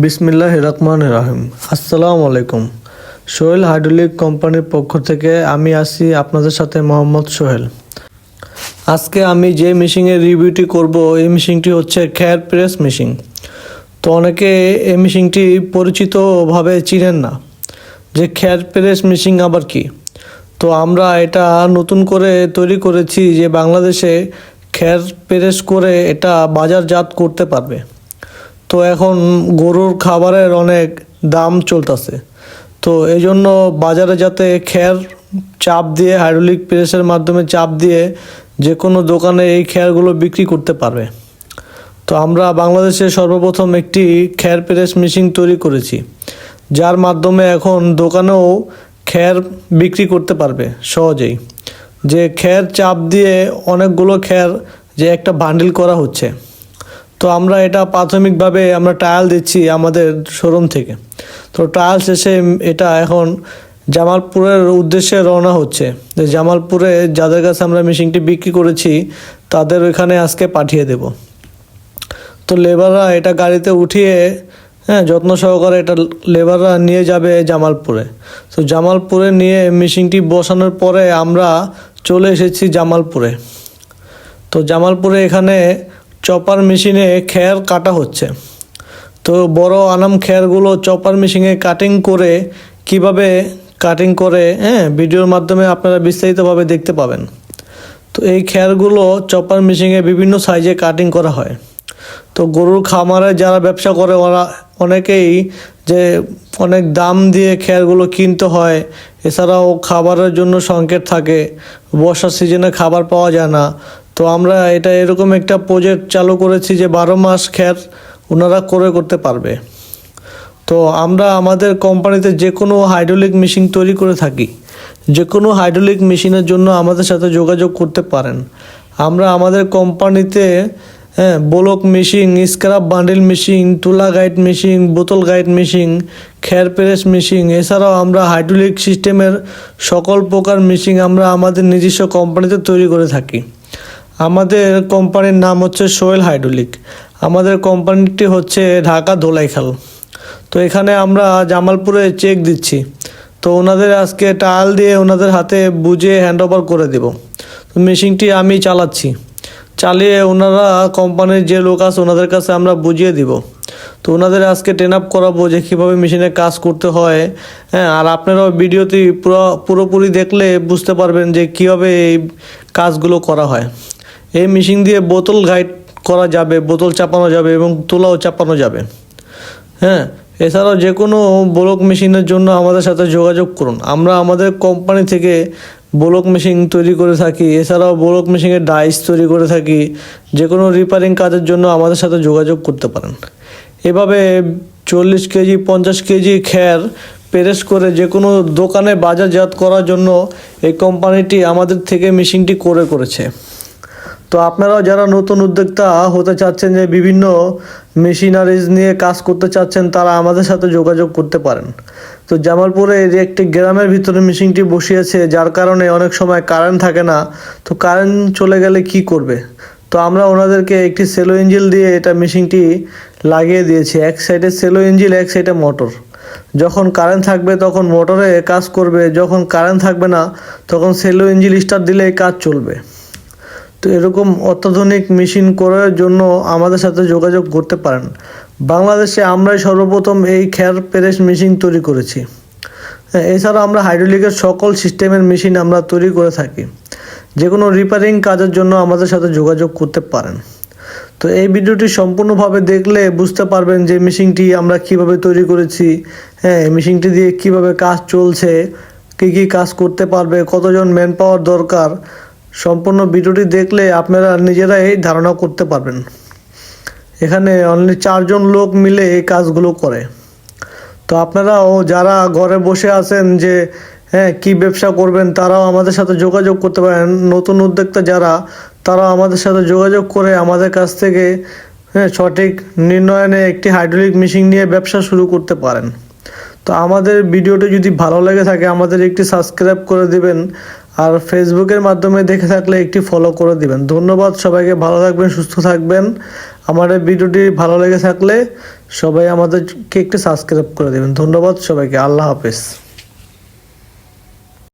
বিসমিল্লাহির রহমানির রহিম। আসসালামু আলাইকুম। সোহেল হাইড্রোলিক কোম্পানির পক্ষ থেকে আমি আছি আপনাদের সাথে মোহাম্মদ সোহেল। আজকে আমি যে মেশিনের রিভিউটি করব, এই মেশিনটি হচ্ছে খের প্রেস মেশিন। তো অনেকে এই মেশিনটি পরিচিতভাবে চিনেন না যে খের প্রেস মেশিন আবার কি। তো আমরা এটা নতুন করে তৈরি করেছি যে বাংলাদেশে খের প্রেস করে এটা বাজারজাত করতে পারবে। তো এখন গরুর খাবারের অনেক দাম চলতেছে, তো এই জন্য বাজারে যাতে খের চাপ দিয়ে হাইড্রোলিক প্রেসের মাধ্যমে চাপ দিয়ে যে কোনো দোকানে এই খেরগুলো বিক্রি করতে পারবে। তো আমরা বাংলাদেশে সর্বপ্রথম একটি খের প্রেস মেশিন তৈরি করেছি, যার মাধ্যমে এখন দোকানেও খের বিক্রি করতে পারবে সহজেই। যে খের চাপ দিয়ে অনেকগুলো খের যে একটা বান্ডিল করা হচ্ছে। তো আমরা এটা প্রাথমিকভাবে আমরা ট্রায়াল দিচ্ছি আমাদের শোরুম থেকে। তো ট্রায়াল শেষে এটা এখন জামালপুরের উদ্দেশ্যে রওনা হচ্ছে। যে জামালপুরে যাদের কাছে আমরা মেশিনটি বিক্রি করেছি তাদের ওইখানে আজকে পাঠিয়ে দেব। তো লেবাররা এটা গাড়িতে উঠিয়ে যত্ন সহকারে এটা লেবাররা নিয়ে যাবে জামালপুরে। তো জামালপুরে নিয়ে মেশিনটি বসানোর পরে আমরা চলে এসেছি জামালপুরে। তো জামালপুরে এখানে চপার মেশিনে খের কাটা হচ্ছে। তো বড় আনাম খেরগুলো চপার মেশিনে কাটিং করে কিভাবে কাটিং করে ভিডিওর মাধ্যমে আপনারা বিস্তারিতভাবে দেখতে পাবেন। তো এই খেরগুলো চপার মেশিনে বিভিন্ন সাইজে কাটিং করা হয়। তো গরুর খামারে যারা ব্যবসা করে ওরা অনেকেই যে অনেক দাম দিয়ে খেরগুলো কিনতে হয়। এছাড়াও খাবারের জন্য সংকট থাকে, বর্ষার সিজনে খাবার পাওয়া যায় না। তো আমরা এটা এরকম একটা প্রজেক্ট চালু করেছি যে 12 মাস খের ওনারা করতে পারবে। তো আমরা আমাদের কোম্পানিতে যে কোনো হাইড্রোলিক মেশিন তৈরি করে থাকি। যে কোনো হাইড্রোলিক মেশিনের জন্য আমাদের সাথে যোগাযোগ করতে পারেন। আমরা আমাদের কোম্পানিতে block machine, scrap bundle machine, তুলা গাইড মেশিন, বোতল গাইড মেশিন, খের প্রেস মেশিন, এছাড়াও আমরা হাইড্রোলিক সিস্টেমের সকল প্রকার মেশিন আমরা আমাদের নিজস্ব কোম্পানিতে তৈরি করে থাকি। আমাদের কোম্পানির নাম হচ্ছে সোহেল হাইড্রোলিক। আমাদের কোম্পানিটি হচ্ছে ঢাকা ধোলাইখাল। তো এখানে আমরা জামালপুরে চেক দিচ্ছি। তো ওনাদের আজকে ট্রায়াল দিয়ে ওনাদের হাতে বুঝিয়ে হ্যান্ডওভার করে দেব। তো মেশিনটি আমি চালিয়ে ওনারা কোম্পানির যে লোক আছে ওনাদের কাছে আমরা বুঝিয়ে দিব। তো ওনাদের আজকে ট্রেন আপ করাবো যে কীভাবে মেশিনে কাজ করতে হয়। আর আপনারাও ভিডিওটি পুরোপুরি দেখলে বুঝতে পারবেন যে কীভাবে এই কাজগুলো করা হয়। এই মেশিন দিয়ে বোতল গাইড করা যাবে, বোতল চাপানো যাবে এবং তুলাও চাপানো যাবে। এছাড়াও যে কোনো ব্লক মেশিনের জন্য আমাদের সাথে যোগাযোগ করুন। আমরা আমাদের কোম্পানি থেকে ব্লক মেশিন তৈরি করে থাকি। এছাড়াও ব্লক মেশিনের ডাইস তৈরি করে থাকি। যে কোনো রিপেয়ারিং কাজের জন্য আমাদের সাথে যোগাযোগ করতে পারেন। এভাবে 40 কেজি 50 কেজি খের প্রেস করে যে কোনো দোকানে বাজারজাত করার জন্য এই কোম্পানিটি আমাদের থেকে মেশিনটি করেছে। তো আপনারাও যারা নতুন উদ্যোক্তা হতে চাচ্ছেন, যে বিভিন্ন মেশিনারিজ নিয়ে কাজ করতে চাচ্ছেন, তারা আমাদের সাথে যোগাযোগ করতে পারেন। তো জামালপুরে একটি গ্রামের ভিতরে মেশিনটি বসিয়েছে, যার কারণে অনেক সময় কারেন্ট থাকে না। তো কারেন্ট চলে গেলে কি করবে? তো আমরা ওনাদেরকে একটি সেলো ইঞ্জিল দিয়ে এটা মেশিনটি লাগিয়ে দিয়েছি। এক সাইডে সেলো ইঞ্জিল, এক সাইডে মোটর। যখন কারেন্ট থাকবে তখন মোটরে কাজ করবে, যখন কারেন্ট থাকবে না তখন সেলো ইঞ্জিল স্টার্ট দিলে কাজ চলবে। তো এরকম অত্যাধুনিক মেশিন করার জন্য আমাদের সাথে যোগাযোগ করতে পারেন। বাংলাদেশে আমরাই সর্বপ্রথম এই খের প্রেস মেশিন তৈরি করেছি। এছাড়া আমরা হাইড্রোলিকের সকল সিস্টেমের মেশিন আমরা তৈরি করে থাকি। যে কোনো রিপেয়ারিং কাজের জন্য আমাদের সাথে যোগাযোগ করতে পারেন। তো এই ভিডিওটি সম্পূর্ণভাবে দেখলে বুঝতে পারবেন যে মেশিনটি আমরা কিভাবে তৈরি করেছি, মেশিনটি দিয়ে কিভাবে কাজ চলছে, কী কাজ করতে পারবে, কতজন ম্যান পাওয়ার দরকার। সম্পূর্ণ ভিডিওটি দেখলে আপনারা নিজেরাই ধারণা করতে পারবেন। এখানে অনলি 4 জন লোক মিলে এই কাজগুলো করে। তো আপনারাও যারা ঘরে বসে আছেন যে কি ব্যবসা করবেন, তারাও আমাদের সাথে যোগাযোগ করতে পারেন। নতুন উদ্যোক্তা যারা, তারাও আমাদের সাথে যোগাযোগ করে আমাদের কাছ থেকে সঠিক নির্ণয়নে একটি হাইড্রোলিক মেশিন নিয়ে ব্যবসা শুরু করতে পারেন। তো আমাদের ভিডিওটি যদি ভালো লেগে থাকে আমাদের একটি সাবস্ক্রাইব করে দিবেন। আর ফেসবুকের মাধ্যমে দেখে থাকলে একটি ফলো করে দিবেন। ধন্যবাদ সবাইকে, ভালো থাকবেন, সুস্থ থাকবেন। আমার এই ভিডিওটি ভালো লেগে থাকলে সবাই আমাদেরকে একটু সাবস্ক্রাইব করে দেবেন। ধন্যবাদ সবাইকে, আল্লাহ হাফেজ।